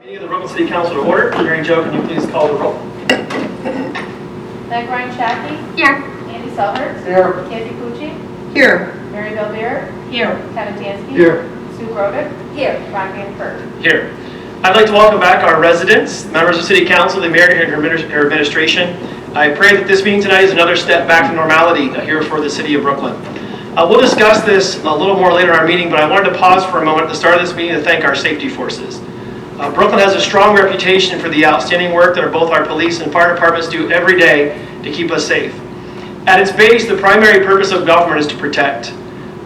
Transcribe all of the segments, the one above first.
Meeting of the Brooklyn City Council to order. Mary Jo, can you please call the roll? Meg Ryan Shaki. Here. Andy Selhertz. Here. Kathy Pucci. Here. Mary Belbeer. Here. Kevin Tansky. Here. Sue Grodick. Here. Ron Van Kirk. Here. I'd like to welcome back our residents, members of City Council, the mayor and her administration. I pray that this meeting tonight is another step back to normality here for the city of Brooklyn. We'll discuss this a little more later in our meeting, but I wanted to pause for a moment at the start of this meeting to thank our safety forces. Brooklyn has a strong reputation for the outstanding work that both our police and fire departments do every day to keep us safe. At its base, the primary purpose of government is to protect.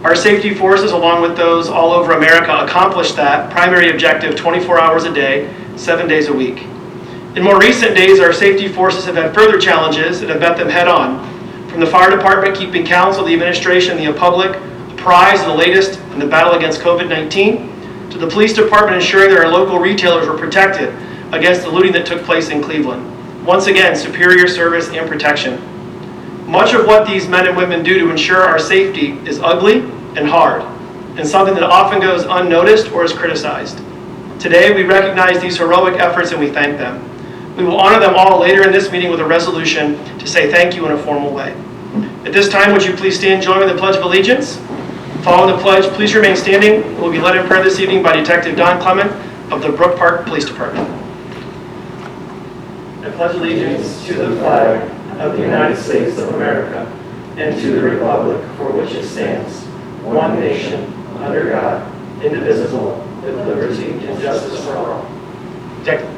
Our safety forces, along with those all over America, accomplish that primary objective 24 hours a day, 7 days a week. In more recent days, our safety forces have had further challenges that have met them head on. From the fire department keeping counsel, the administration, and the public apprised of the latest in the battle against COVID-19, to the police department ensuring that our local retailers were protected against the looting that took place in Cleveland. Once again, superior service and protection. Much of what these men and women do to ensure our safety is ugly and hard, and something that often goes unnoticed or is criticized. Today, we recognize these heroic efforts and we thank them. We will honor them all later in this meeting with a resolution to say thank you in a formal way. At this time, would you please stand and join me in the Pledge of Allegiance? Following the pledge, please remain standing. We will be led in prayer this evening by Detective Don Clement of the Brook Park Police Department. I pledge allegiance to the flag of the United States of America and to the republic for which it stands, one nation, under God, indivisible, with liberty and justice for all. Detective.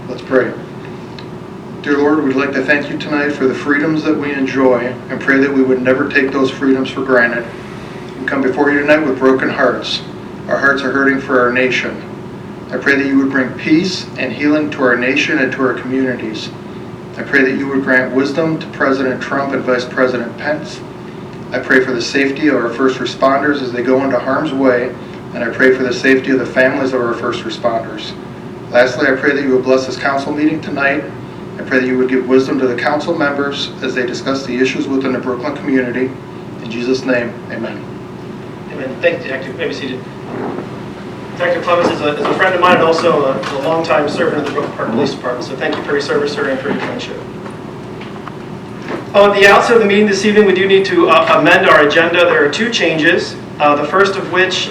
Let's pray. Dear Lord, we'd like to thank you tonight for the freedoms that we enjoy and pray that we would never take those freedoms for granted. We come before you tonight with broken hearts. Our hearts are hurting for our nation. I pray that you would bring peace and healing to our nation and to our communities. I pray that you would grant wisdom to President Trump and Vice President Pence. I pray for the safety of our first responders as they go into harm's way, and I pray for the safety of the families of our first responders. Lastly, I pray that you would bless this council meeting tonight. I pray that you would give wisdom to the council members as they discuss the issues within the Brooklyn community. In Jesus' name, amen. Amen. Thank you, Detective. You may be seated. Detective Clemens is a friend of mine and also a longtime servant of the Brooklyn Park Police Department, so thank you for your service, sir, and for your friendship. At the outset of the meeting this evening, we do need to amend our agenda. There are two changes. The first of which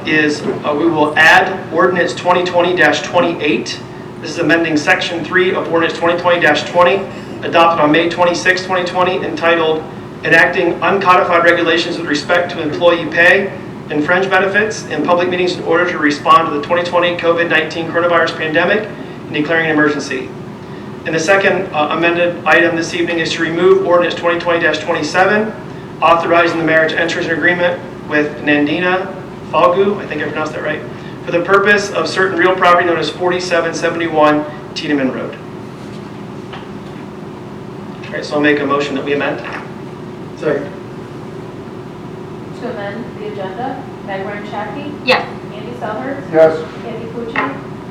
is we will add Ordinance 2020-28. This is amending Section 3 of Ordinance 2020-20, adopted on May 26, 2020, entitled Enacting Uncodified Regulations with Respect to Employee Pay and Fringe Benefits in Public Meetings in order to respond to the 2020 COVID-19 coronavirus pandemic and declaring an emergency. And the second amended item this evening is to remove Ordinance 2020-27, authorizing the mayor to enter into an agreement with Nandina Falgu, I think I pronounced that right, for the purpose of certain real property known as 4771 Tiedemann Road. All right, so I'll make a motion that we amend. Second. To amend the agenda, Meg Ryan Shaki. Yes. Andy Selhertz. Yes. Kathy Pucci.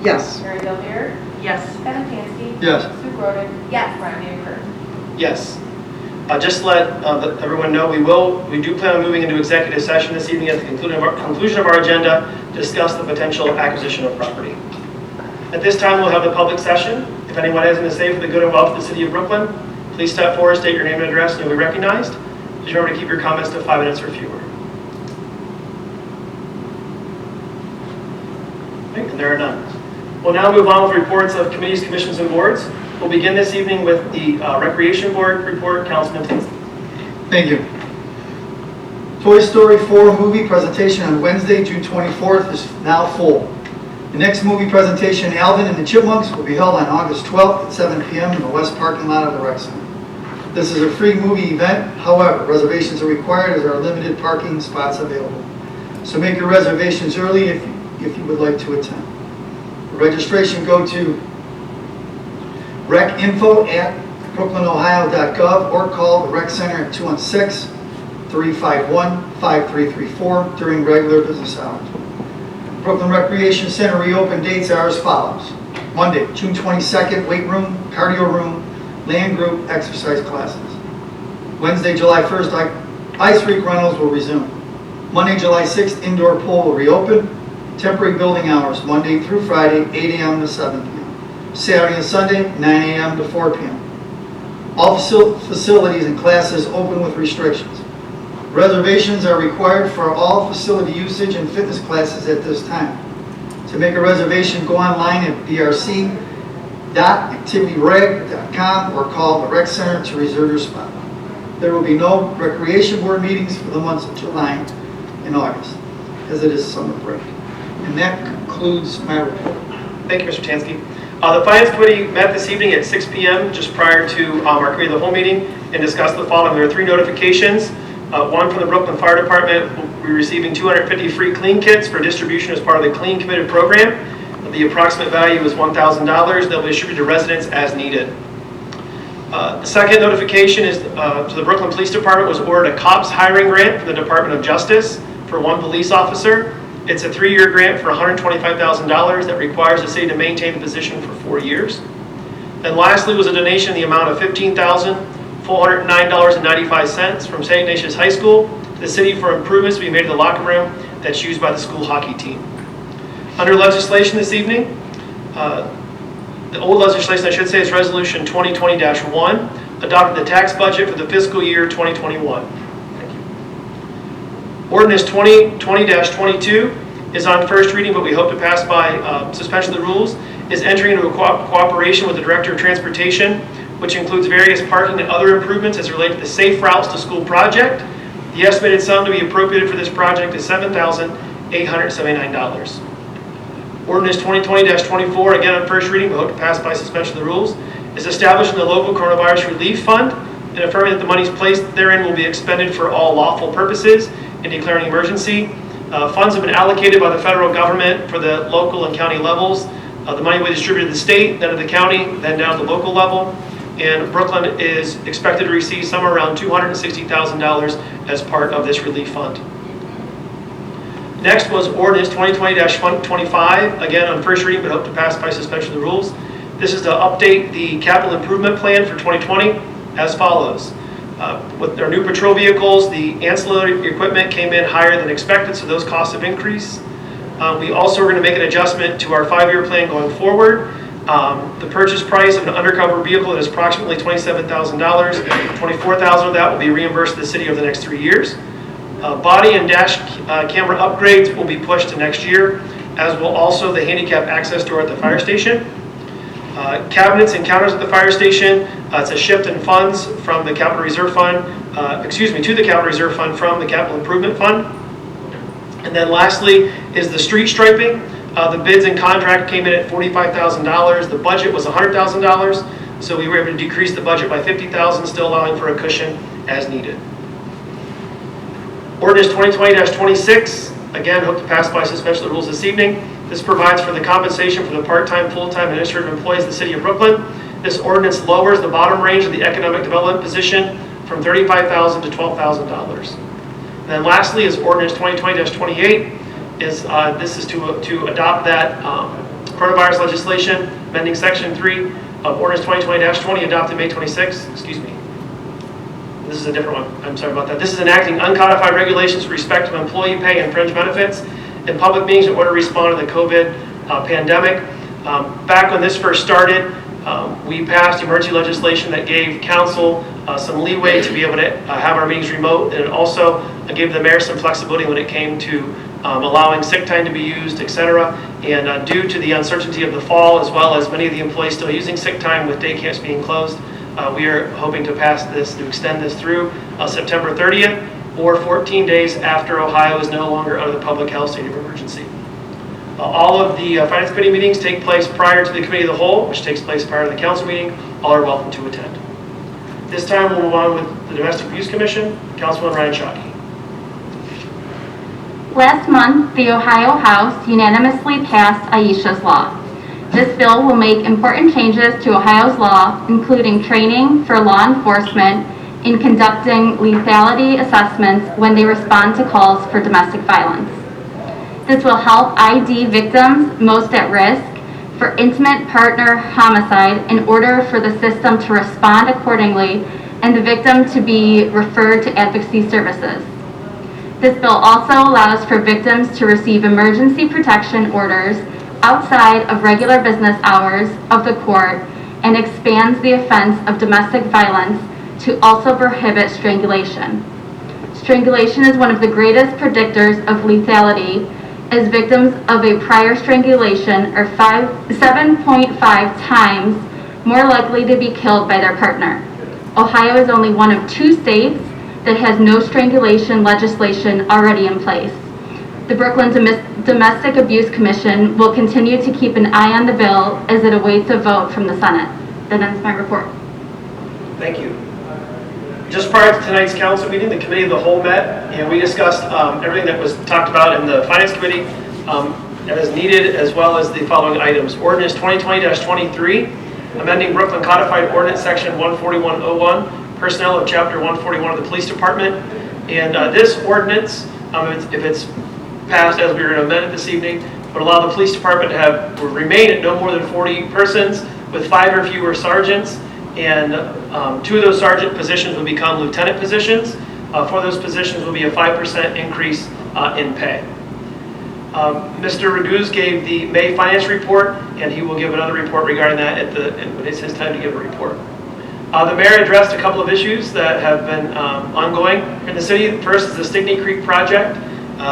Yes. Mary Belbeer. Yes. Kevin Tansky. Yes. Sue Grodick. Yes. Ron Van Kirk. Yes. Just to let everyone know, we do plan on moving into executive session this evening at the conclusion of our agenda to discuss the potential acquisition of property. At this time, we'll have the public session. If anyone has anything to say for the good and welfare of the city of Brooklyn, please step forward, state your name and address, and you'll be recognized. Please remember to keep your comments to 5 minutes or fewer. Okay, and there are none. We'll now move on with reports of committees, commissions, and boards. We'll begin this evening with the Recreation Board report. Councilman Tinsley. Thank you. Toy Story 4 movie presentation on Wednesday, June 24th is now full. The next movie presentation, Alvin and the Chipmunks, will be held on August 12th at 7 p.m. in the west parking lot of the Rec Center. This is a free movie event. However, reservations are required as there are limited parking spots available. So make your reservations early if you would like to attend. For registration, go to recinfo@brooklynohio.gov or call the Rec Center at 216-351-5334 during regular business hours. Brooklyn Recreation Center reopen dates are as follows. Monday, June 22nd, weight room, cardio room, land group, exercise classes. Wednesday, July 1st, ice rink rentals will resume. Monday, July 6th, indoor pool will reopen. Temporary building hours, Monday through Friday, 8 a.m. to 7 p.m. Saturday and Sunday, 9 a.m. to 4 p.m. All facilities and classes open with restrictions. Reservations are required for all facility usage and fitness classes at this time. To make a reservation, go online at brc.activityreg.com or call the rec center to reserve your spot. There will be no recreation board meetings for the months of July and August, as it is summer break. And that concludes my report. Thank you, Mr. Tansky. The Finance Committee met this evening at 6 p.m. just prior to our Committee of the Whole meeting and discussed the following. There are 3 notifications. One from the Brooklyn Fire Department will be receiving 250 free clean kits for distribution as part of the Clean Committed program. The approximate value is $1,000. They'll be distributed to residents as needed. The second notification is to the Brooklyn Police Department was awarded a COPS hiring grant from the Department of Justice for 1 police officer. It's a 3-year grant for $125,000 that requires the city to maintain the position for 4 years. And lastly was a donation in the amount of $15,409.95 from St. Ignatius High School to the city for improvements to be made to the locker room that's used by the school hockey team. Under legislation this evening, the old legislation, I should say, is Resolution 2020-1, adopting the tax budget for the fiscal year 2021. Thank you. Ordinance 2020-22 is on first reading, but we hope to pass by suspension of the rules, is entering into a cooperation with the Director of Transportation, which includes various parking and other improvements as related to the Safe Routes to School project. The estimated sum to be appropriated for this project is $7,879. Ordinance 2020-24, again on first reading, but hope to pass by suspension of the rules, is establishing the local coronavirus relief fund and affirming that the monies placed therein will be expended for all lawful purposes and declaring emergency. Funds have been allocated by the federal government for the local and county levels. The money will be distributed to the state, then to the county, then down to the local level. And Brooklyn is expected to receive somewhere around $260,000 as part of this relief fund. Next was Ordinance 2020-25, again on first reading, but hope to pass by suspension of the rules. This is to update the capital improvement plan for 2020 as follows. With our new patrol vehicles, the ancillary equipment came in higher than expected, so those costs have increased. We also are going to make an adjustment to our 5-year plan going forward. The purchase price of an undercover vehicle is approximately $27,000. $24,000 of that will be reimbursed to the city over the next 3 years. Body and dash camera upgrades will be pushed to next year, as will also the handicap access door at the fire station. Cabinets and counters at the fire station, it's a shift in funds from the Capital Reserve Fund, to the Capital Reserve Fund from the Capital Improvement Fund. And then lastly is the street striping. The bids and contract came in at $45,000. The budget was $100,000, so we were able to decrease the budget by $50,000, still allowing for a cushion as needed. Ordinance 2020-26, again, hope to pass by suspension of the rules this evening. This provides for the compensation for the part-time, full-time administrative employees of the city of Brooklyn. This ordinance lowers the bottom range of the economic development position from $35,000 to $12,000. And then lastly is Ordinance 2020-28. This is to adopt that coronavirus legislation, amending Section 3 of Ordinance 2020-20, adopted May 26. Excuse me. This is a different one. I'm sorry about that. This is enacting uncodified regulations with respect to employee pay and fringe benefits in public meetings in order to respond to the COVID pandemic. Back when this first started, we passed emergency legislation that gave council some leeway to be able to have our meetings remote, and it also gave the mayor some flexibility when it came to allowing sick time to be used, etc. And due to the uncertainty of the fall, as well as many of the employees still using sick time with day camps being closed, we are hoping to pass this, to extend this through September 30th, or 14 days after Ohio is no longer under the public health state of emergency. All of the Finance Committee meetings take place prior to the Committee of the Whole, which takes place prior to the Council meeting. All are welcome to attend. This time we'll move on with the Domestic Abuse Commission. Councilman Ryan Shockey. Last month, the Ohio House unanimously passed Aisha's Law. This bill will make important changes to Ohio's law, including training for law enforcement in conducting lethality assessments when they respond to calls for domestic violence. This will help ID victims most at risk for intimate partner homicide in order for the system to respond accordingly and the victim to be referred to advocacy services. This bill also allows for victims to receive emergency protection orders outside of regular business hours of the court and expands the offense of domestic violence to also prohibit strangulation. Strangulation is one of the greatest predictors of lethality, as victims of a prior strangulation are 7.5 times more likely to be killed by their partner. Ohio is only one of 2 states that has no strangulation legislation already in place. The Brooklyn Domestic Abuse Commission will continue to keep an eye on the bill as it awaits a vote from the Senate. That ends my report. Thank you. Just prior to tonight's council meeting, the committee of the whole met, and we discussed everything that was talked about in the finance committee as needed, as well as the following items. Ordinance 2020-23, amending Brooklyn Codified Ordinance Section 14101, personnel of Chapter 141 of the Police Department. And this ordinance, if it's passed as we are going to amend it this evening, would allow the police department to remain at no more than 40 persons with 5 or fewer sergeants, and 2 of those sergeant positions will become lieutenant positions. For those positions will be a 5% increase in pay. Mr. Raguse gave the May finance report, and he will give another report regarding that when it's his time to give a report. The mayor addressed a couple of issues that have been ongoing in the city. First is the Stickney Creek project.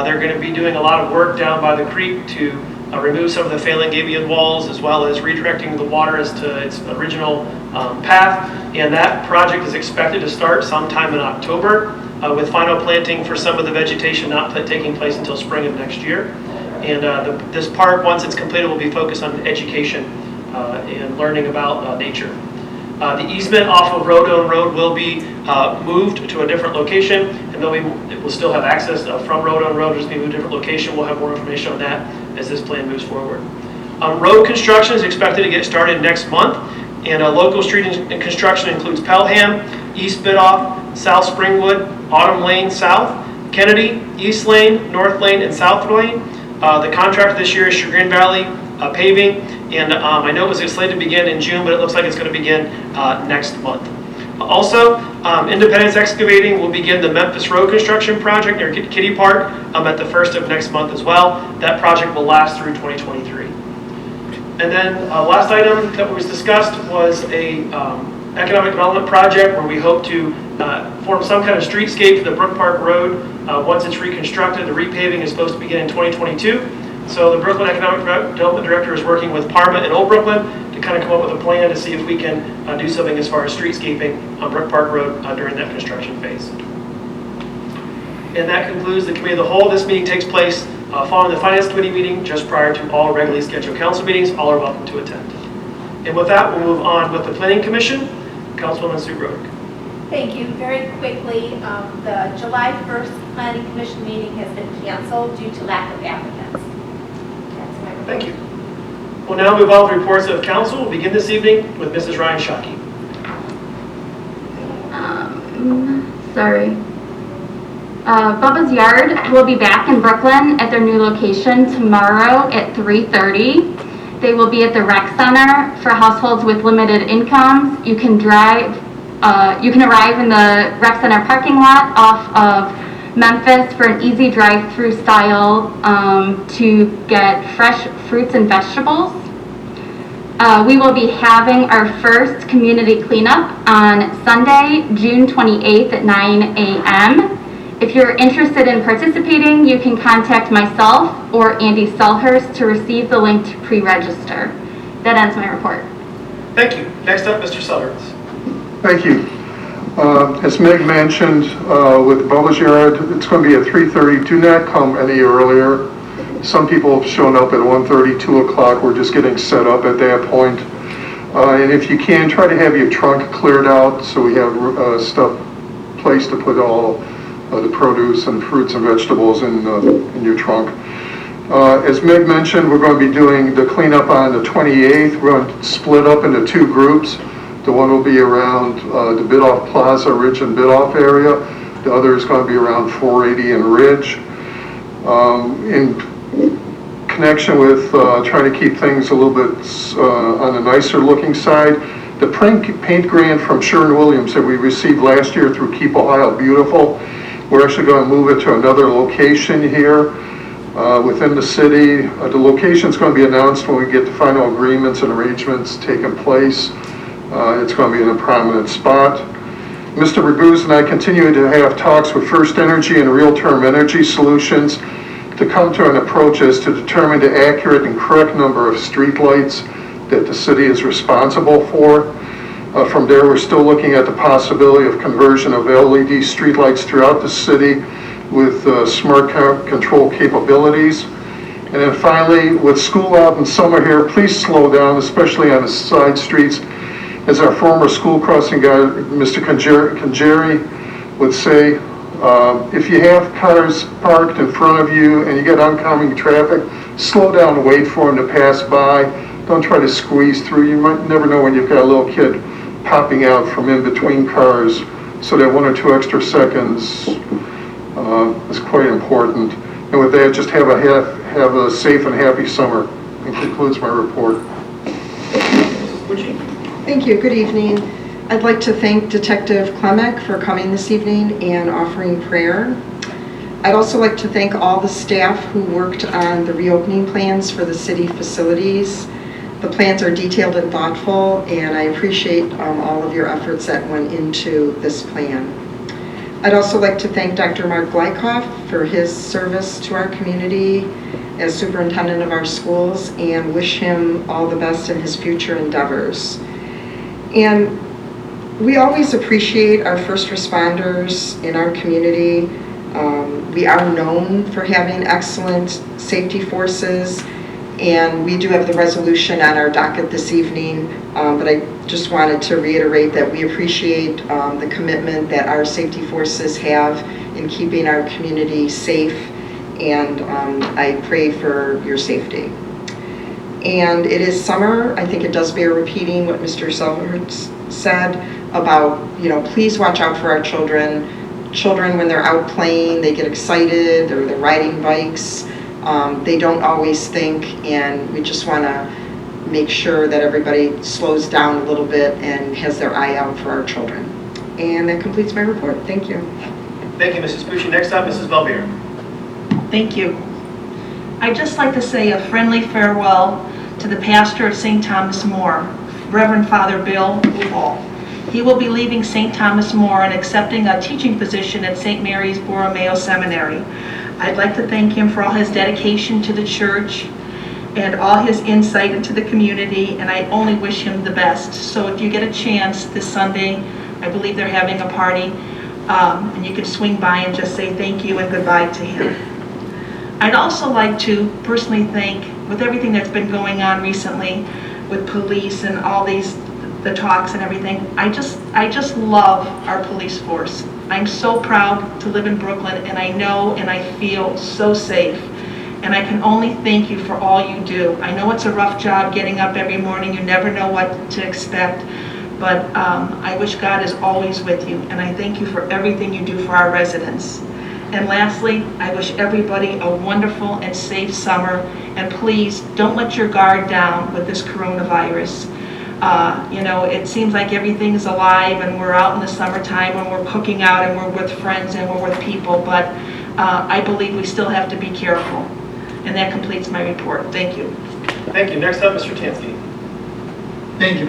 They're going to be doing a lot of work down by the creek to remove some of the failing gabion walls, as well as redirecting the water as to its original path. And that project is expected to start sometime in October, with final planting for some of the vegetation not taking place until spring of next year. And this park, once it's completed, will be focused on education and learning about nature. The easement off of Rodone Road will be moved to a different location, and though it will still have access from Rodone Road, just be moved to a different location. We'll have more information on that as this plan moves forward. Road construction is expected to get started next month, and local street and construction includes Pelham, East Bidoff, South Springwood, Autumn Lane South, Kennedy, East Lane, North Lane, and South Lane. The contract this year is Chagrin Valley Paving, and I know it was slated to begin in June, but it looks like it's going to begin next month. Also, Independence Excavating will begin the Memphis Road construction project near Kitty Park at the 1st of next month as well. That project will last through 2023. And then last item that was discussed was a economic development project where we hope to form some kind of streetscape for the Brook Park Road. Once it's reconstructed, the repaving is supposed to begin in 2022. So the Brooklyn Economic Development Director is working with Parma and Old Brooklyn to kind of come up with a plan to see if we can do something as far as streetscaping on Brook Park Road during that construction phase. And that concludes the Committee of the Whole. This meeting takes place following the Finance Committee meeting just prior to all regularly scheduled council meetings. All are welcome to attend. And with that, we'll move on with the Planning Commission. Councilwoman Sue Grodick. Thank you. Very quickly, the July 1st Planning Commission meeting has been canceled due to lack of applicants. That's my report. Thank you. We'll now move on to reports of council. We'll begin this evening with Mrs. Ryan Shockey. Bubba's Yard will be back in Brooklyn at their new location tomorrow at 3:30. They will be at the rec center for households with limited incomes. You can arrive in the rec center parking lot off of Memphis for an easy drive-through style to get fresh fruits and vegetables. We will be having our first community cleanup on Sunday, June 28th at 9 a.m. If you're interested in participating, you can contact myself or Andy Selhurst to receive the link to pre-register. That ends my report. Thank you. Next up, Mr. Selhurst. Thank you. As Meg mentioned, with Bubba's Yard, it's going to be at 3:30. Do not come any earlier. Some people have shown up at 1:30, 2 o'clock. We're just getting set up at that point. And if you can, try to have your trunk cleared out so we have place to put all the produce and fruits and vegetables in your trunk. As Meg mentioned, we're going to be doing the cleanup on the 28th. We're going to split up into 2 groups. The one will be around the Bidoff Plaza, Ridge and Bidoff area. The other is going to be around 480 and Ridge. In connection with trying to keep things a little bit on the nicer looking side, the paint grant from Sherwin-Williams that we received last year through Keep Ohio Beautiful, we're actually going to move it to another location here within the city. The location's going to be announced when we get the final agreements and arrangements taking place. It's going to be in a prominent spot. Mr. Raguse and I continue to have talks with First Energy and Real Term Energy Solutions to come to an approach as to determine the accurate and correct number of streetlights that the city is responsible for. From there, we're still looking at the possibility of conversion of LED streetlights throughout the city with smart control capabilities. And then finally, with school out in summer here, please slow down, especially on the side streets. As our former school crossing guy, Mr. Conjeri, would say, if you have cars parked in front of you and you get oncoming traffic, slow down and wait for them to pass by. Don't try to squeeze through. You might never know when you've got a little kid popping out from in between cars, so that 1 or 2 extra seconds is quite important. And with that, just have a safe and happy summer. That concludes my report. Thank you. Good evening. I'd like to thank Detective Klemek for coming this evening and offering prayer. I'd also like to thank all the staff who worked on the reopening plans for the city facilities. The plans are detailed and thoughtful, and I appreciate all of your efforts that went into this plan. I'd also like to thank Dr. Mark Glykoff for his service to our community as superintendent of our schools, and wish him all the best in his future endeavors. And we always appreciate our first responders in our community. We are known for having excellent safety forces, and we do have the resolution on our docket this evening, but I just wanted to reiterate that we appreciate the commitment that our safety forces have in keeping our community safe, and I pray for your safety. And it is summer. I think it does bear repeating what Mr. Selhertz said about, please watch out for our children. Children, when they're out playing, they get excited, or they're riding bikes. They don't always think, and we just want to make sure that everybody slows down a little bit and has their eye out for our children. And that completes my report. Thank you. Thank you, Mrs. Pucci. Next up, Mrs. Belbeer. Thank you. I'd just like to say a friendly farewell to the pastor of St. Thomas More, Reverend Father Bill Hall. He will be leaving St. Thomas More and accepting a teaching position at St. Mary's Borromeo Seminary. I'd like to thank him for all his dedication to the church and all his insight into the community, and I only wish him the best. So if you get a chance this Sunday, I believe they're having a party, and you can swing by and just say thank you and goodbye to him. I'd also like to personally thank, with everything that's been going on recently with police and all the talks and everything, I just love our police force. I'm so proud to live in Brooklyn, and I know and I feel so safe. And I can only thank you for all you do. I know it's a rough job getting up every morning. You never know what to expect. But I wish God is always with you. And I thank you for everything you do for our residents. And lastly, I wish everybody a wonderful and safe summer. And please, don't let your guard down with this coronavirus. It seems like everything's alive and we're out in the summertime and we're cooking out and we're with friends and we're with people. But I believe we still have to be careful. And that completes my report. Thank you. Thank you. Next up, Mr. Tansky. Thank you.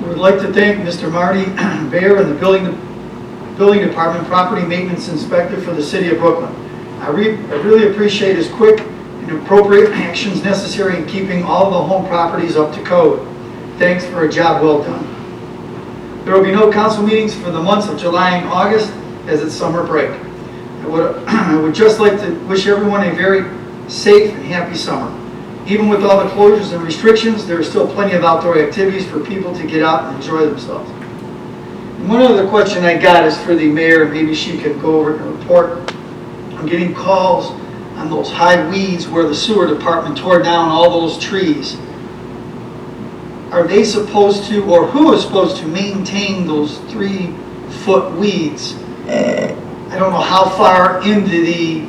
We would like to thank Mr. Marty Bayer and the Building Department Property Maintenance Inspector for the City of Brooklyn. I really appreciate his quick and appropriate actions necessary in keeping all the home properties up to code. Thanks for a job well done. There will be no council meetings for the months of July and August as it's summer break. I would just like to wish everyone a very safe and happy summer. Even with all the closures and restrictions, there are still plenty of outdoor activities for people to get out and enjoy themselves. And one other question I got is for the mayor, and maybe she could go over and report. I'm getting calls on those high weeds where the sewer department tore down all those trees. Are they supposed to, or who is supposed to maintain those 3-foot weeds? I don't know how far into the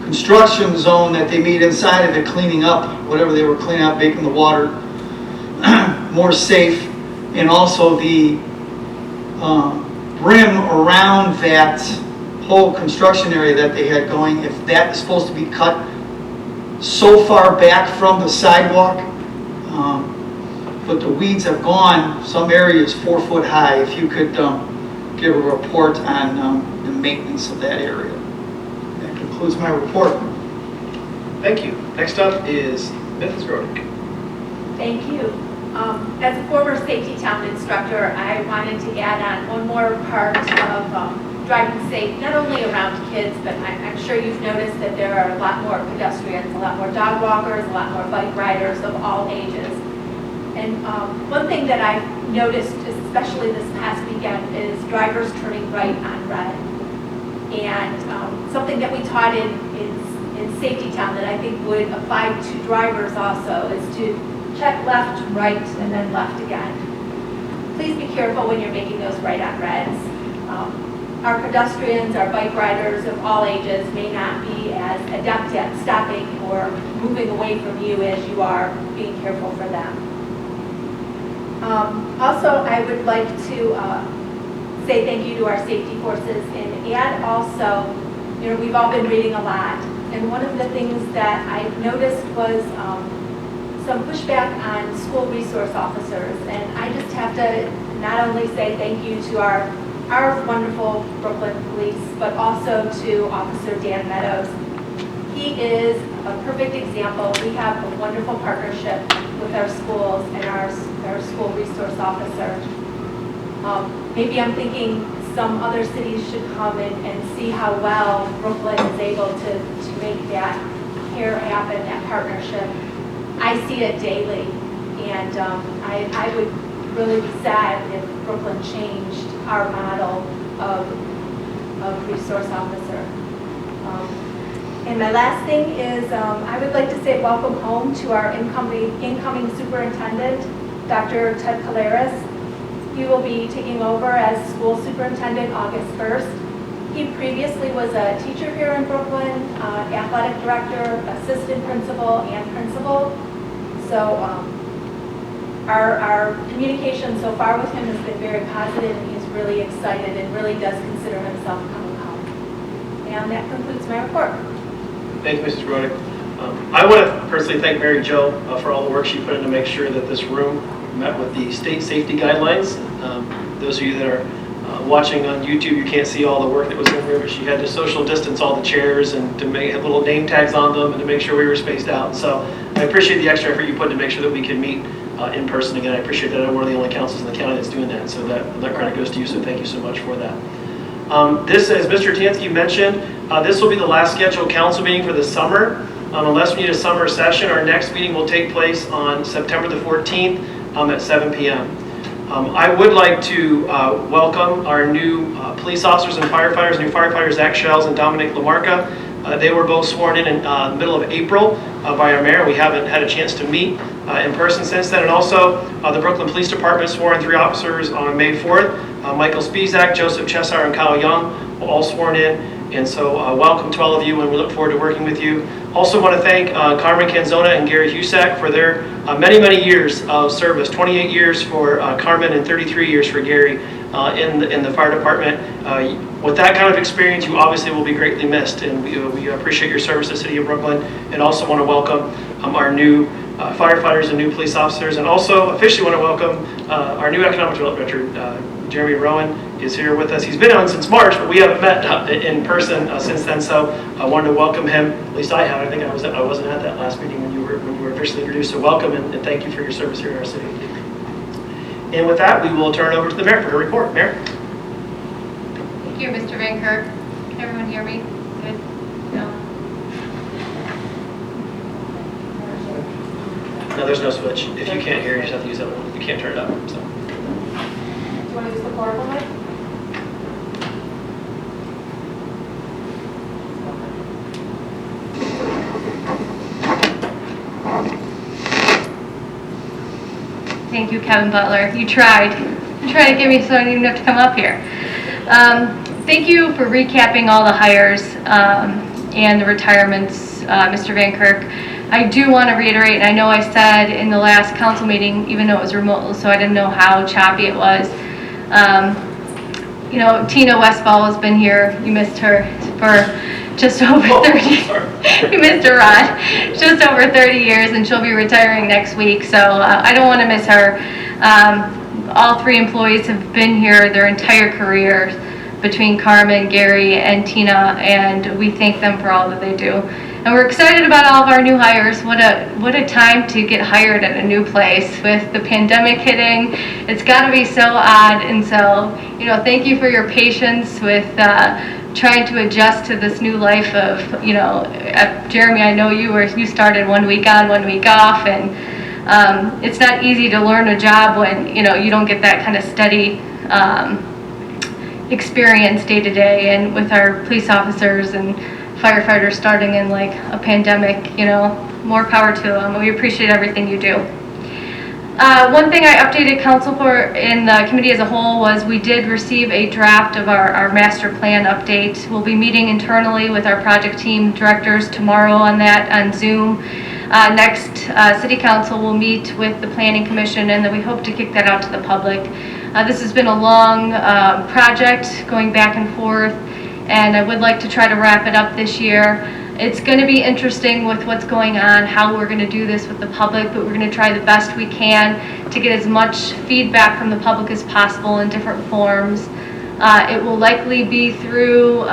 construction zone that they made inside of it, cleaning up whatever they were cleaning up, making the water more safe, and also the rim around that whole construction area that they had going, if that is supposed to be cut so far back from the sidewalk, but the weeds have gone, some areas 4 foot high. If you could give a report on the maintenance of that area. That concludes my report. Thank you. Next up is Mrs. Grodick. Thank you. As a former safety town instructor, I wanted to add on one more part of driving safe, not only around kids, but I'm sure you've noticed that there are a lot more pedestrians, a lot more dog walkers, a lot more bike riders of all ages. And one thing that I've noticed, especially this past weekend, is drivers turning right on red. And something that we taught in Safety Town that I think would apply to drivers also is to check left, right, and then left again. Please be careful when you're making those right on reds. Our pedestrians, our bike riders of all ages may not be as adept at stopping or moving away from you as you are being careful for them. Also, I would like to say thank you to our safety forces and also, you know, we've all been reading a lot. And one of the things that I noticed was some pushback on school resource officers. And I just have to not only say thank you to our wonderful Brooklyn Police, but also to Officer Dan Meadows. He is a perfect example. We have a wonderful partnership with our schools and our school resource officer. Maybe I'm thinking some other cities should come and see how well Brooklyn is able to make that here happen, that partnership. I see it daily, and I would really be sad if Brooklyn changed our model of resource officer. And my last thing is I would like to say welcome home to our incoming superintendent, Dr. Ted Caleres. He will be taking over as school superintendent August 1st. He previously was a teacher here in Brooklyn, athletic director, assistant principal, and principal. So our communication so far with him has been very positive, and he's really excited and really does consider himself coming home. And that concludes my report. Thank you, Mrs. Grodick. I want to personally thank Mary Jo for all the work she put in to make sure that this room met with the state safety guidelines. Those of you that are watching on YouTube, you can't see all the work that was in here, but she had to social distance all the chairs and to have little name tags on them and to make sure we were spaced out. So I appreciate the extra effort you put to make sure that we could meet in person again. I appreciate that. I'm one of the only councils in the county that's doing that, so that credit goes to you, so thank you so much for that. This, as Mr. Tansky mentioned, this will be the last scheduled council meeting for the summer. Unless we need a summer session, our next meeting will take place on September the 14th at 7 p.m. I would like to welcome our new police officers and firefighters, new firefighters Zach Shells and Dominic Lamarca. They were both sworn in the middle of April by our mayor. We haven't had a chance to meet in person since then. And also, the Brooklyn Police Department swore in 3 officers on May 4th. Michael Spizak, Joseph Chesar, and Kyle Young were all sworn in. And so welcome to all of you, and we look forward to working with you. Also want to thank Carmen Canzona and Gary Husak for their many, many years of service. 28 years for Carmen and 33 years for Gary in the fire department. With that kind of experience, you obviously will be greatly missed, and we appreciate your service to the city of Brooklyn, and also want to welcome our new firefighters and new police officers, and also officially want to welcome our new economic development director, Jeremy Rowan, is here with us. He's been on since March, but we haven't met in person since then, so I wanted to welcome him. At least I have. I think I wasn't at that last meeting when you were officially introduced, so welcome and thank you for your service here in our city. And with that, we will turn it over to the mayor for her report. Mayor? Thank you, Mr. Van Kirk. Can everyone hear me? Good? No? No, there's no switch. If you can't hear, you just have to use that one. You can't turn it up. So. Do you want to use the portable mic? Thank you, Kevin Butler. You tried. You tried to get me so I didn't even have to come up here. Thank you for recapping all the hires and the retirements, Mr. Van Kirk. I do want to reiterate, and I know I said in the last council meeting, even though it was remote, so I didn't know how choppy it was. You know, Tina Westfall has been here. You missed her for just over 30. You missed her, Rod. Just over 30 years, and she'll be retiring next week. So I don't want to miss her. All three employees have been here their entire careers, between Carmen, Gary, and Tina, and we thank them for all that they do. And we're excited about all of our new hires. What a time to get hired at a new place with the pandemic hitting. It's got to be so odd, and so, you know, thank you for your patience with trying to adjust to this new life of, you know, Jeremy, I know you started 1 week on, 1 week off, and it's not easy to learn a job when, you know, you don't get that kind of steady experience day to day, and with our police officers and firefighters starting in like a pandemic, you know, more power to them. We appreciate everything you do. One thing I updated council for in the committee as a whole was we did receive a draft of our master plan update. We'll be meeting internally with our project team directors tomorrow on that on Zoom. Next, City Council will meet with the Planning Commission, and then we hope to kick that out to the public. This has been a long project going back and forth, and I would like to try to wrap it up this year. It's going to be interesting with what's going on, how we're going to do this with the public, but we're going to try the best we can to get as much feedback from the public as possible in different forms. It will likely be through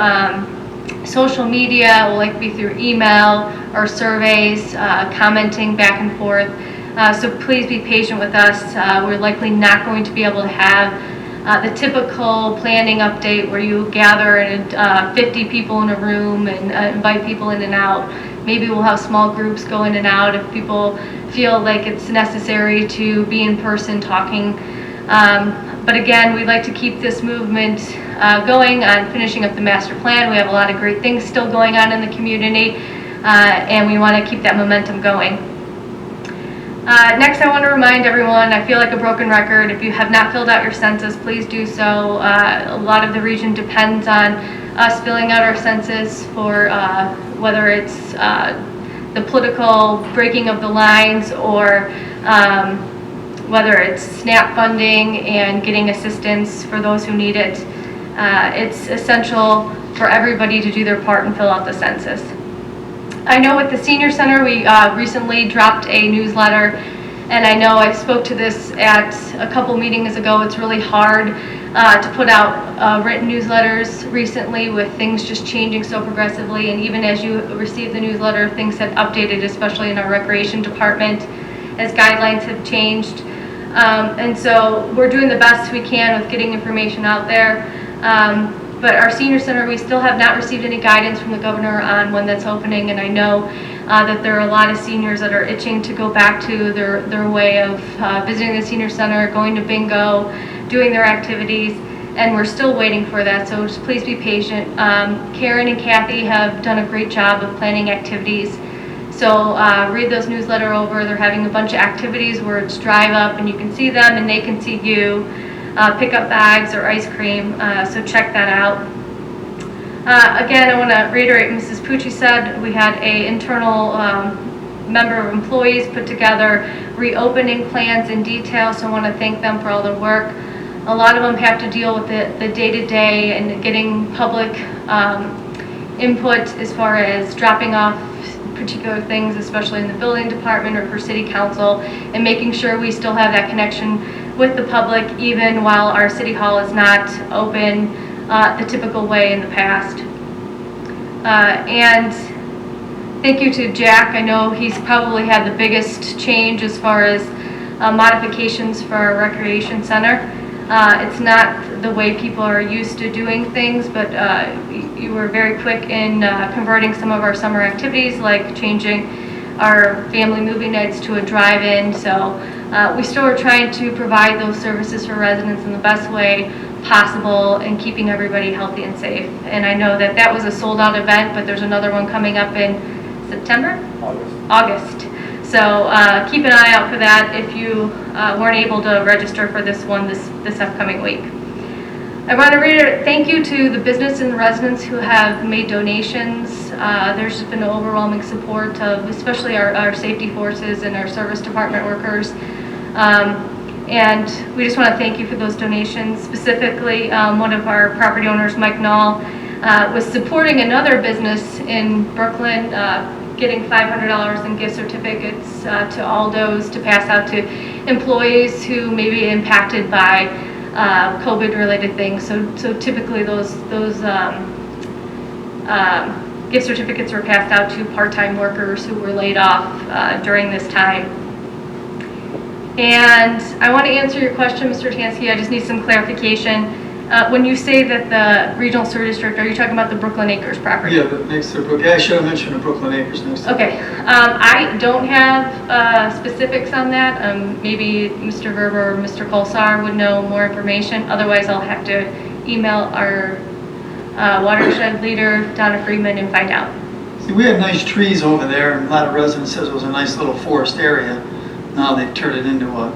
social media, it will likely be through email or surveys, commenting back and forth. So please be patient with us. We're likely not going to be able to have the typical planning update where you gather and 50 people in a room and invite people in and out. Maybe we'll have small groups go in and out if people feel like it's necessary to be in person talking. But again, we'd like to keep this movement going on finishing up the master plan. We have a lot of great things still going on in the community, and we want to keep that momentum going. Next, I want to remind everyone, I feel like a broken record, if you have not filled out your census, please do so. A lot of the region depends on us filling out our census for whether it's the political breaking of the lines or whether it's SNAP funding and getting assistance for those who need it. It's essential for everybody to do their part and fill out the census. I know with the Senior Center, we recently dropped a newsletter, and I know I spoke to this at a couple meetings ago. It's really hard to put out written newsletters recently with things just changing so progressively, and even as you receive the newsletter, things have updated, especially in our recreation department, as guidelines have changed. And so we're doing the best we can with getting information out there. But our Senior Center, we still have not received any guidance from the governor on when that's opening, and I know that there are a lot of seniors that are itching to go back to their way of visiting the Senior Center, going to bingo, doing their activities, and we're still waiting for that, so just please be patient. Karen and Kathy have done a great job of planning activities, so read those newsletter over. They're having a bunch of activities where it's drive up and you can see them and they can see you. Pick up bags or ice cream, so check that out. Again, I want to reiterate what Mrs. Pucci said. We had an internal member of employees put together reopening plans in detail, so I want to thank them for all their work. A lot of them have to deal with the day-to-day and getting public input as far as dropping off particular things, especially in the building department or for city council, and making sure we still have that connection with the public even while our city hall is not open the typical way in the past. And thank you to Jack. I know he's probably had the biggest change as far as modifications for our recreation center. It's not the way people are used to doing things, but you were very quick in converting some of our summer activities, like changing our family movie nights to a drive-in. So we still are trying to provide those services for residents in the best way possible and keeping everybody healthy and safe. And I know that that was a sold-out event, but there's another one coming up in September? August. So keep an eye out for that if you weren't able to register for this one this upcoming week. I want to reiterate thank you to the business and residents who have made donations. There's been overwhelming support of especially our safety forces and our service department workers. And we just want to thank you for those donations. Specifically, one of our property owners, Mike Knoll, was supporting another business in Brooklyn, getting $500 in gift certificates to Aldo's to pass out to employees who may be impacted by COVID-related things. So typically those gift certificates were passed out to part-time workers who were laid off during this time. And I want to answer your question, Mr. Tansky. I just need some clarification. When you say that the regional sewer district, are you talking about the Brooklyn Acres property? Yeah, but next to Brook, I should have mentioned the Brooklyn Acres next to. Okay, I don't have specifics on that. Maybe Mr. Verber or Mr. Kolsar would know more information. Otherwise, I'll have to email our watershed leader, Donna Friedman, and find out. See, we had nice trees over there, and a lot of residents says it was a nice little forest area. Now they've turned it into a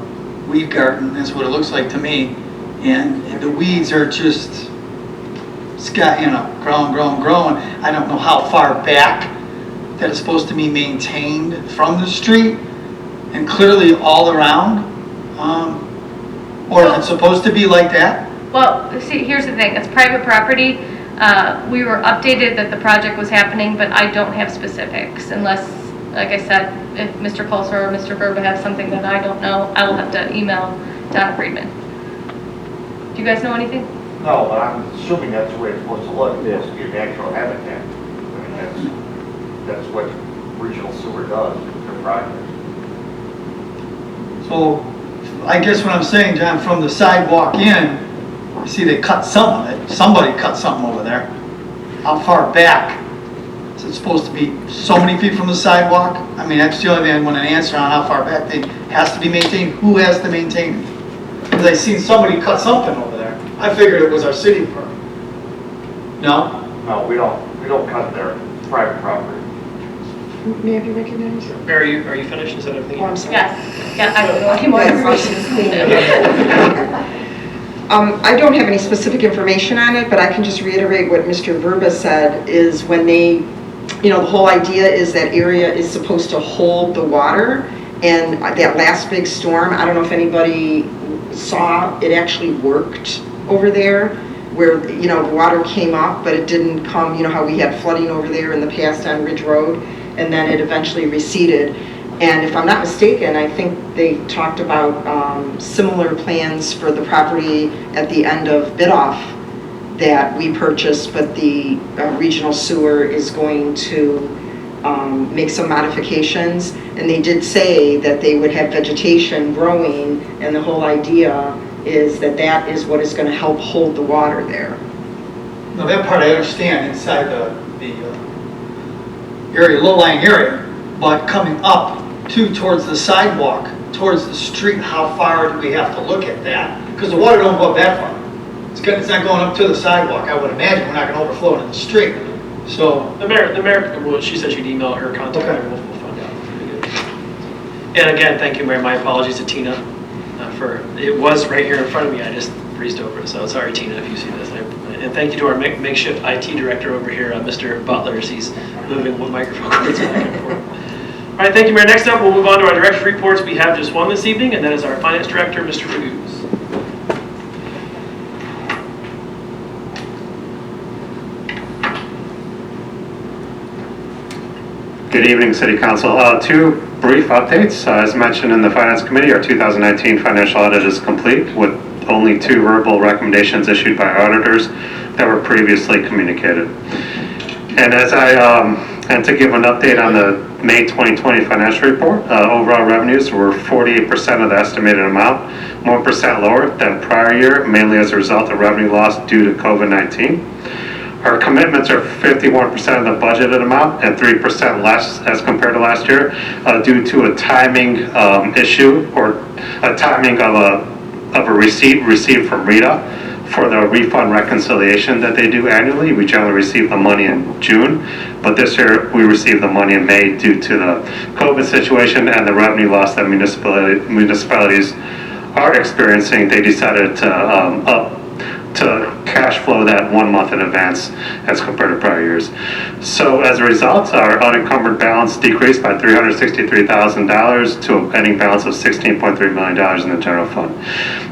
weed garden. That's what it looks like to me. And the weeds are just, growing. I don't know how far back that it's supposed to be maintained from the street and clearly all around, or if it's supposed to be like that. Well, see, here's the thing. It's private property. We were updated that the project was happening, but I don't have specifics unless, like I said, if Mr. Kolsar or Mr. Verba have something that I don't know, I will have to email Donna Friedman. Do you guys know anything? No, but I'm assuming that's the way it's supposed to look. It's supposed to be a natural habitat. I mean, that's what regional sewer does, their projects. So I guess what I'm saying, John, from the sidewalk in, you see they cut some of it. Somebody cut something over there. How far back? Is it supposed to be so many feet from the sidewalk? I mean, that's the only thing I want an answer on, how far back they has to be maintained. Who has to maintain it? Because I seen somebody cut something over there. I figured it was our city firm. No? No, we don't cut their private property. May I be recognized? Mary, are you finished? Is that everything? Oh, I'm sorry. Yes. Yeah, I don't know any more Yes, information. this is I don't have any specific information on it, but I can just reiterate what Mr. Verba said, is when they, the whole idea is that area is supposed to hold the water, and that last big storm, I don't know if anybody saw, it actually worked over there, where, the water came up, but it didn't come, how we had flooding over there in the past on Ridge Road, and then it eventually receded. And if I'm not mistaken, I think they talked about similar plans for the property at the end of Bidoff that we purchased, but the regional sewer is going to make some modifications. And they did say that they would have vegetation growing, and the whole idea is that that is what is going to help hold the water there. No, that part I understand inside the area, low-lying area, but coming up towards the sidewalk, towards the street, how far do we have to look at that? Because the water don't go up that far. It's not going up to the sidewalk, I would imagine. We're not going to overflow it in the street. So, The mayor, well, she said she'd email her contact. Okay. We'll find out. And again, thank you, Mayor. My apologies to Tina it was right here in front of me. I just breezed over it. So sorry, Tina, if you see this. And thank you to our makeshift IT director over here, Mr. Butler, as he's moving one microphone cords back and forth. All right, thank you, Mayor. Next up, we'll move on to our director's reports. We have just one this evening, and that is our finance director, Mr. Raguse. Good evening, City Council. Two brief updates. As mentioned in the Finance Committee, our 2019 financial audit is complete with only 2 verbal recommendations issued by auditors that were previously communicated. And and to give an update on the May 2020 financial report, overall revenues were 48% of the estimated amount, 1% lower than prior year, mainly as a result of revenue loss due to COVID-19. Our commitments are 51% of the budgeted amount and 3% less as compared to last year due to a timing issue or a timing of a receipt received from RITA for the refund reconciliation that they do annually. We generally receive the money in June, but this year we received the money in May due to the COVID situation and the revenue loss that municipalities are experiencing. They decided to cash flow that 1 month in advance as compared to prior years. So as a result, our unencumbered balance decreased by $363,000 to a ending balance of $16.3 million in the general fund.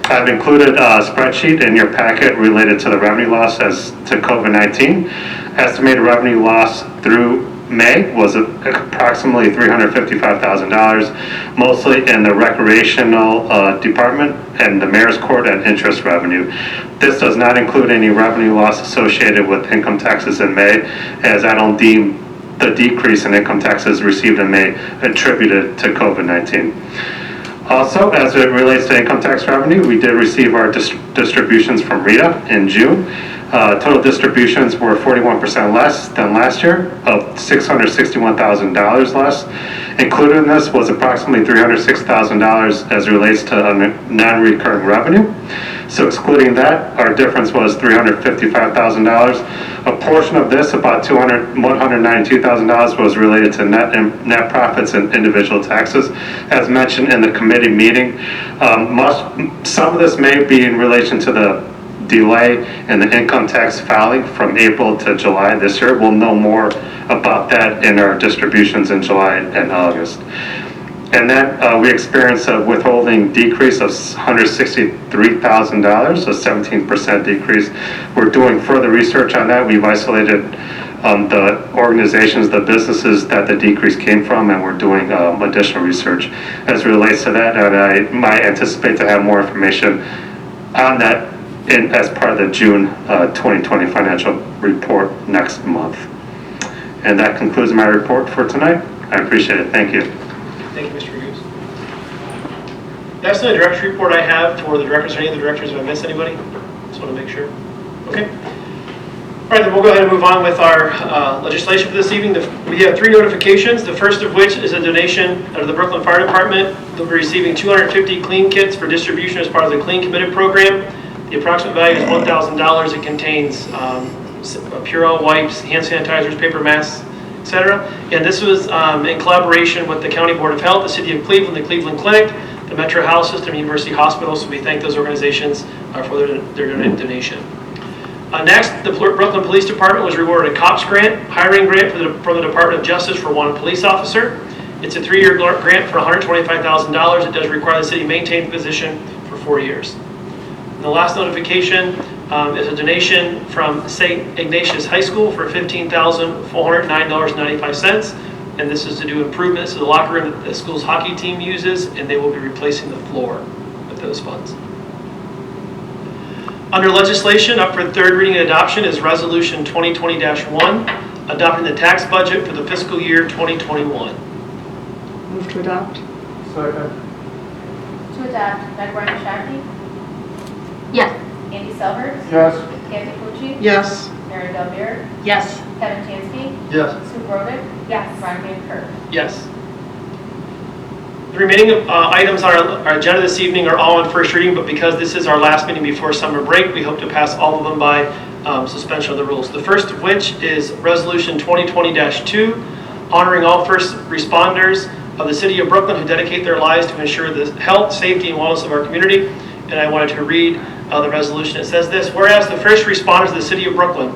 I've included a spreadsheet in your packet related to the revenue loss as to COVID-19. Estimated revenue loss through May was approximately $355,000, mostly in the recreational department and the mayor's court and interest revenue. This does not include any revenue loss associated with income taxes in May, as I don't deem the decrease in income taxes received in May attributed to COVID-19. Also, as it relates to income tax revenue, we did receive our distributions from RITA in June. Total distributions were 41% less than last year, of $661,000 less. Included in this was approximately $306,000 as it relates to non-recurring revenue. So excluding that, our difference was $355,000. A portion of this, about $192,000, was related to net profits and individual taxes. As mentioned in the committee meeting, some of this may be in relation to the delay in the income tax filing from April to July this year. We'll know more about that in our distributions in July and August. And then we experienced a withholding decrease of $163,000, a 17% decrease. We're doing further research on that. We've isolated the organizations, the businesses that the decrease came from, and we're doing additional research as it relates to that. And I might anticipate to have more information on that as part of the June 2020 financial report next month. And that concludes my report for tonight. I appreciate it. Thank you. Thank you, Mr. Hughes. That's the director's report I have for the directors. Any of the directors, if I missed anybody? Just want to make sure. Okay. All right, then we'll go ahead and move on with our legislation for this evening. We have 3 notifications, the first of which is a donation out of the Brooklyn Fire Department. They'll be receiving 250 clean kits for distribution as part of the Clean Committed program. The approximate value is $1,000. It contains Purell wipes, hand sanitizers, paper masks, etc. And this was in collaboration with the County Board of Health, the City of Cleveland, the Cleveland Clinic, the Metro Health System, University Hospital. So we thank those organizations for their donation. Next, the Brooklyn Police Department was rewarded a COPS grant, hiring grant from the Department of Justice for one police officer. It's a 3-year grant for $125,000. It does require the city maintain the position for 4 years. And the last notification is a donation from St. Ignatius High School for $15,409.95. And this is to do improvements to the locker room that the school's hockey team uses, and they will be replacing the floor with those funds. Under legislation, up for third reading and adoption is Resolution 2020-1, adopting the tax budget for the fiscal year 2021. Move to adopt. Second. To adopt, Meg Ryan Shaki, Yes. Andy Selhertz, Yes. Kathy Pucci, Yes. Mary Del Beer, Yes. Kevin Tansky, Yes. Sue Grodick, yes, Ron Van Kirk. Yes. The remaining items on our agenda this evening are all on first reading, but because this is our last meeting before summer break, we hope to pass all of them by suspension of the rules. The first of which is Resolution 2020-2, honoring all first responders of the City of Brooklyn who dedicate their lives to ensure the health, safety, and wellness of our community. And I wanted to read the resolution. It says this: whereas the first responders of the City of Brooklyn,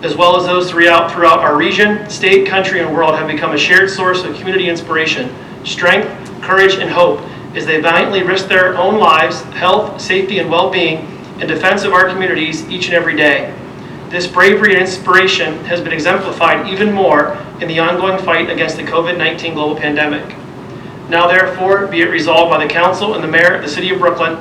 as well as those throughout our region, state, country, and world, have become a shared source of community inspiration, strength, courage, and hope as they valiantly risk their own lives, health, safety, and well-being in defense of our communities each and every day. This bravery and inspiration has been exemplified even more in the ongoing fight against the COVID-19 global pandemic. Now therefore, be it resolved by the Council and the Mayor of the City of Brooklyn.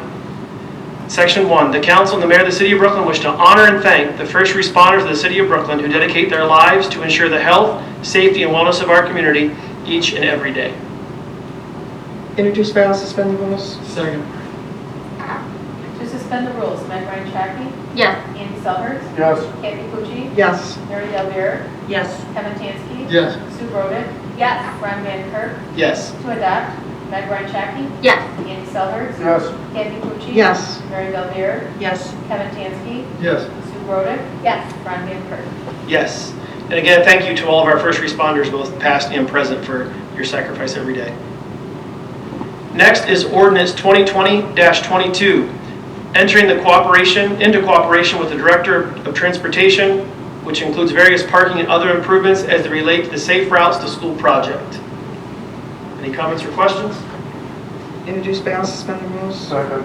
Section 1. The Council and the Mayor of the City of Brooklyn wish to honor and thank the first responders of the City of Brooklyn who dedicate their lives to ensure the health, safety, and wellness of our community each and every day. Introduce by all, suspend the rules. Second. To suspend the rules, Meg Ryan Shaki, Yes. Andy Selhertz, Yes. Kathy Pucci, Yes. Mary Del Beer, Yes. Kevin Tansky, Yes. Sue Grodick, yes, Ron Van Kirk. Yes. To adopt, Meg Ryan Shaki, Yes. Andy Selhertz, Yes. Kathy Pucci, Yes. Mary Del Beer, Yes. Kevin Tansky, Yes. Sue Grodick, yes, Ron Van Kirk. Yes. And again, thank you to all of our first responders, both past and present, for your sacrifice every day. Next is Ordinance 2020-22, entering into cooperation with the Director of Transportation, which includes various parking and other improvements as they relate to the Safe Routes to School project. Any comments or questions? Introduced by all, suspend the rules? Second.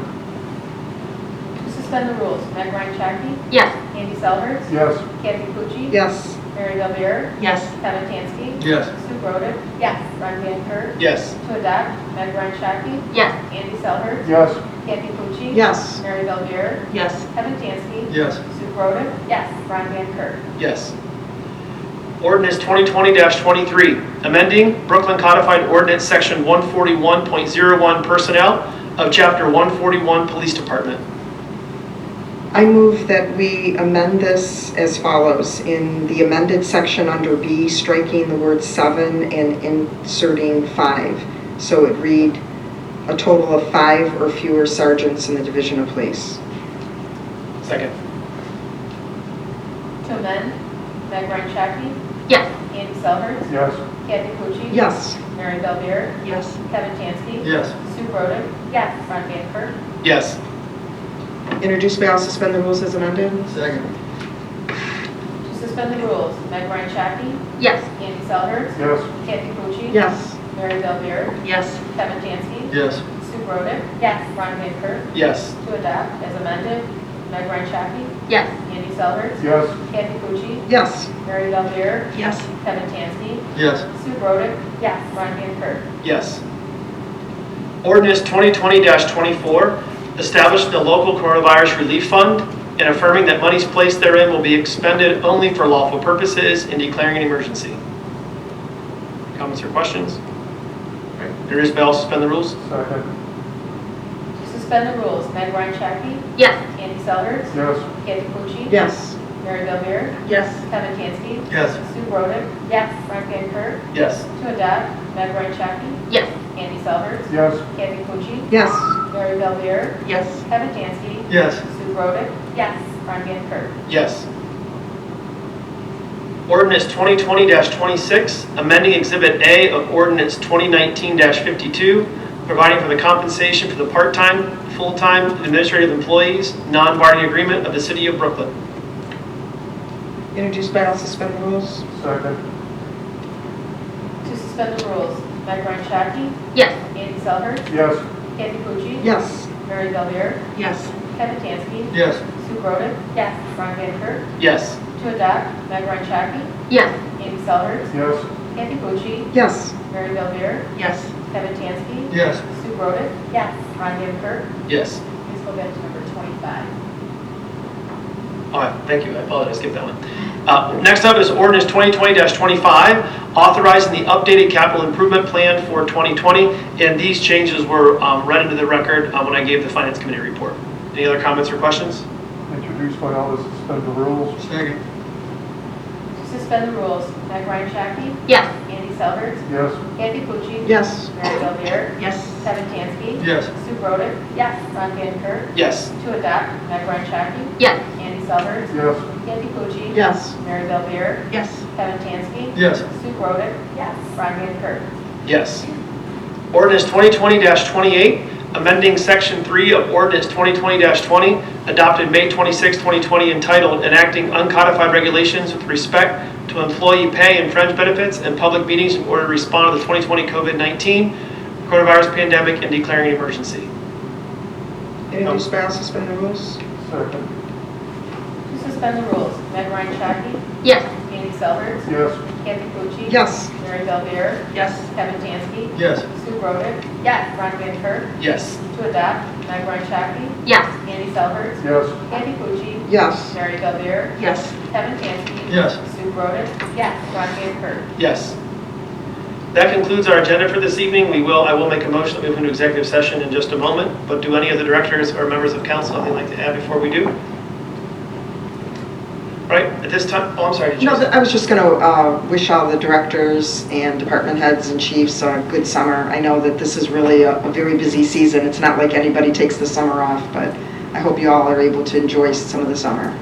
To suspend the rules, Meg Ryan Shaki, Yes. Andy Selhertz, Yes. Kathy Pucci, Yes. Mary Bellbeer, Yes. Kevin Tansky, Yes. Sue Grodick, yes, Ron Van Kirk, Yes. to adopt, Meg Ryan Shaki, Yes. Andy Selhertz, Yes. Kathy Pucci, Yes. Mary Bellbeer, Yes. Kevin Tansky, Yes. Sue Grodick, yes, Ron Van Kirk. Yes. Ordinance 2020-23, amending Brooklyn Codified Ordinance Section 141.01 Personnel of Chapter 141 Police Department. I move that we amend this as follows. In the amended section under B, striking the word 7 and inserting 5. So it read, a total of 5 or fewer sergeants in the Division of Police. Second. To amend, Meg Ryan Shaki, Yes. Andy Selhertz, Yes. Kathy Pucci, Yes. Mary Bellbeer, Yes. Kevin Tansky, Yes. Sue Grodick, yes, Ron Van Kirk. Yes. Introduced by all, suspend the rules as amended? Second. To suspend the rules, Meg Ryan Shaki, Yes. Andy Selhertz, Yes. Kathy Pucci, Yes. Mary Bellbeer, Yes. Kevin Tansky, Yes. Sue Grodick, yes, Ron Van Kirk. Yes. To adopt as amended, Meg Ryan Shaki, Yes. Andy Selhertz, Yes. Kathy Pucci, Yes. Mary Bellbeer, Yes. Kevin Tansky, Yes. Sue Grodick, yes, Ron Van Kirk. Yes. Ordinance 2020-24, establishing the local coronavirus relief fund and affirming that monies placed therein will be expended only for lawful purposes and declaring an emergency. Comments or questions? Introduced by all, suspend the rules? Second. To suspend the rules, Meg Ryan Shaki, Yes. Andy Selhertz, Yes. Kathy Pucci, Yes. Mary Bellbeer, Yes. Kevin Tansky, Yes. Sue Grodick, yes, Ron Van Kirk. Yes. To adopt, Meg Ryan Shaki, Yes. Andy Selhertz, Yes. Kathy Pucci, Yes. Mary Bellbeer, Yes. Kevin Tansky, Yes. Sue Grodick, yes, Ron Van Kirk. Yes. Ordinance 2020-26, amending Exhibit A of Ordinance 2019-52, providing for the compensation for the part-time, full-time administrative employees, non-bargaining agreement of the City of Brooklyn. Introduced by all, suspend the rules? Second. To suspend the rules, Meg Ryan Shaki, Yes. Andy Selhertz, Yes. Kathy Pucci, Yes. Mary Bellbeer, Yes. Kevin Tansky, Yes. Sue Grodick, yes, Ron Van Kirk. Yes. To adopt, Meg Ryan Shaki, Yes. Andy Selhertz, Yes. Kathy Pucci, Yes. Mary Bellbeer, Yes. Kevin Tansky, Yes. Sue Grodick, yes, Ron Van Kirk. Yes. Please go back to number 25. All right, thank you. I apologize, I skipped that one. Next up is ordinance 2020-25, authorizing the updated capital improvement plan for 2020. And these changes were read into the record when I gave the Finance Committee report. Any other comments or questions? Introduced by all, to suspend the rules? Second. To suspend the rules, Meg Ryan Shaki, Yes. Andy Selhertz, Yes. Kathy Pucci, Yes. Mary Bellbeer, Yes. Kevin Tansky, Yes. Sue Grodick, yes, Ron Van Kirk. Yes. To adopt, Meg Ryan Shaki, Yes. Andy Selhertz, Yes. Kathy Pucci, Yes. Mary Bellbeer, Yes. Kevin Tansky, Yes. Sue Grodick, yes, Ron Van Kirk. Yes. Ordinance 2020-28, amending Section 3 of Ordinance 2020-20, adopted May 26, 2020, entitled Enacting Uncodified Regulations with Respect to Employee Pay and Fringe Benefits in Public Meetings in order to respond to the 2020 COVID-19 coronavirus pandemic and declaring an emergency. Introduced by all, suspend the rules? Second. To suspend the rules, Meg Ryan Shaki, Yes. Andy Selhertz, Yes. Kathy Pucci, Yes. Mary Bellbeer, Yes. Kevin Tansky, Yes. Sue Grodick, yes, Ron Van Kirk. Yes. To adopt, Meg Ryan Shaki, Yes. Andy Selhertz, Yes. Kathy Pucci, Yes. Mary Bellbeer, Yes. Kevin Tansky, Yes. Sue Grodick, yes, Ron Van Kirk. Yes. That concludes our agenda for this evening. I will make a motion to move into executive session in just a moment, but do any of the directors or members of council have anything to add before we do? Right, at this time, oh, I'm sorry. did you- No, I was just going to wish all the directors and department heads and chiefs a good summer. I know that this is really a very busy season. It's not like anybody takes the summer off, but I hope you all are able to enjoy some of the summer.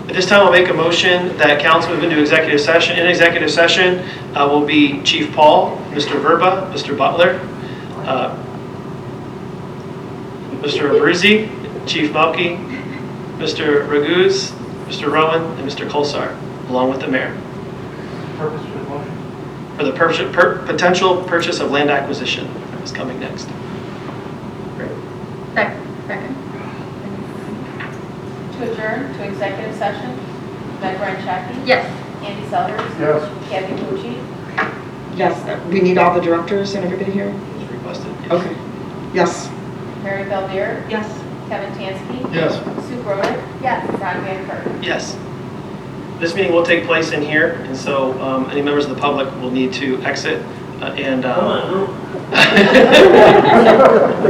At this time, I'll make a motion that council move into executive session. In executive session will be Chief Paul, Mr. Verba, Mr. Butler. Mr. Abruzzi, Chief Melky, Mr. Raguz, Mr. Rowan, and Mr. Colsar, along with the mayor, Purpose for the motion? for the potential purchase of land acquisition is coming next. Second. To adjourn to executive session, Meg Ryan Shaki. Yes. Andy Sellers. Yes. Kathy Pucci. Yes, we need all the directors and everybody here? As requested. Yes. Okay. Yes. Mary Belbeer. Yes. Kevin Tansky. Yes. Sue Grodick. Yes. Ron Van Kirk. Yes. This meeting will take place in here, and so any members of the public will need to exit and...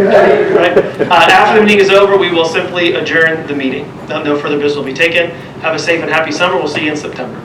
Right. After the meeting is over, we will simply adjourn the meeting. No further business will be taken. Have a safe and happy summer. We'll see you in September.